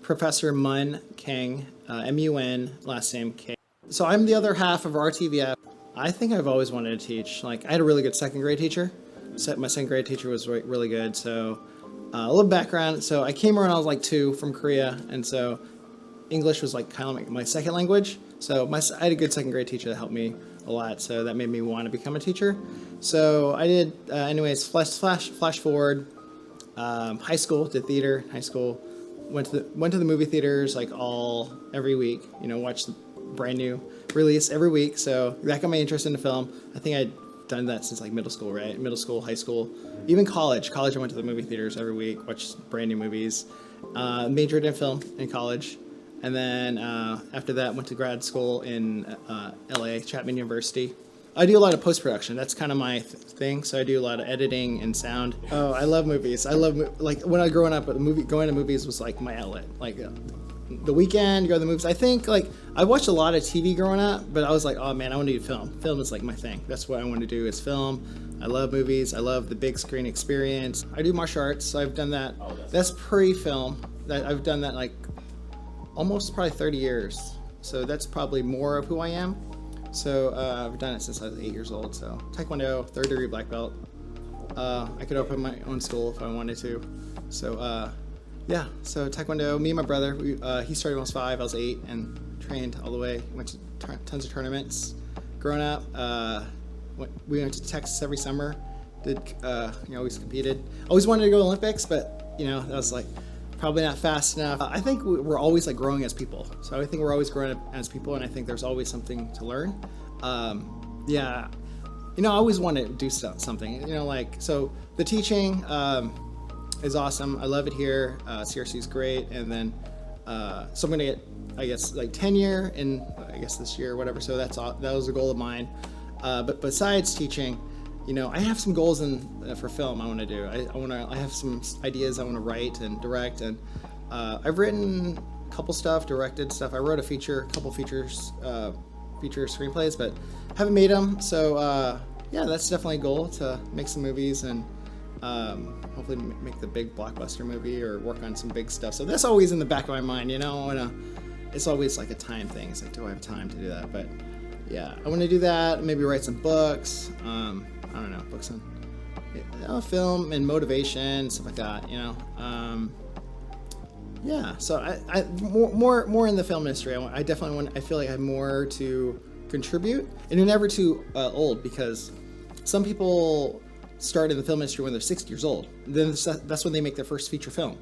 Professor Mun Kang, M-U-N, last name K. So I'm the other half of RTVF. I think I've always wanted to teach. Like, I had a really good second grade teacher. My second grade teacher was really good. So a little background. So I came here when I was like 2 from Korea, and so English was like kind of like my second language. So I had a good second grade teacher that helped me a lot. So that made me want to become a teacher. So I did, anyways, flash forward. High school, did theater, high school. Went to the movie theaters like every week. You know, watched the brand new release every week. So that got my interest into film. I think I'd done that since like middle school, right? Middle school, high school, even college. College, I went to the movie theaters every week, watched brand new movies. Majored in film in college. And then after that, went to grad school in LA, Chapman University. I do a lot of post-production. That's kind of my thing. So I do a lot of editing and sound. Oh, I love movies. Like when I was growing up, going to movies was like my outlet. Like the weekend, go to the movies. I think like I watched a lot of TV growing up, but I was like, oh man, I want to do film. Film is like my thing. That's what I want to do is film. I love movies. I love the big screen experience. I do martial arts. So I've done that. That's pre-film. I've done that like almost probably 30 years. So that's probably more of who I am. So I've done it since I was 8 years old. So Taekwondo, 3rd degree black belt. I could open my own school if I wanted to. So yeah, so Taekwondo, me and my brother, he started when I was 5, I was 8, and trained all the way. Went to tons of tournaments. Growing up, we went to Texas every summer. Always competed. Always wanted to go to Olympics, but that was like probably not fast enough. I think we're always like growing as people. So I think we're always growing up as people, and I think there's always something to learn. I always want to do something. So the teaching is awesome. I love it here. CRC is great, and then so I'm gonna get, I guess, like tenure in I guess this year or whatever. So that was a goal of mine. But besides teaching, I have some goals for film I want to do. I have some ideas I want to write and direct, and I've written a couple stuff, directed stuff. I wrote a couple feature screenplays, but haven't made them. So that's definitely a goal, to make some movies and hopefully make the big blockbuster movie or work on some big stuff. So that's always in the back of my mind, it's always like a time thing. It's like, do I have time to do that? But yeah, I want to do that. Maybe write some books. I don't know, books on film and motivation, stuff like that. So I more in the film industry. I definitely want. I feel like I have more to contribute, and you're never too old, because some people start in the film industry when they're 60 years old. Then that's when they make their first feature film.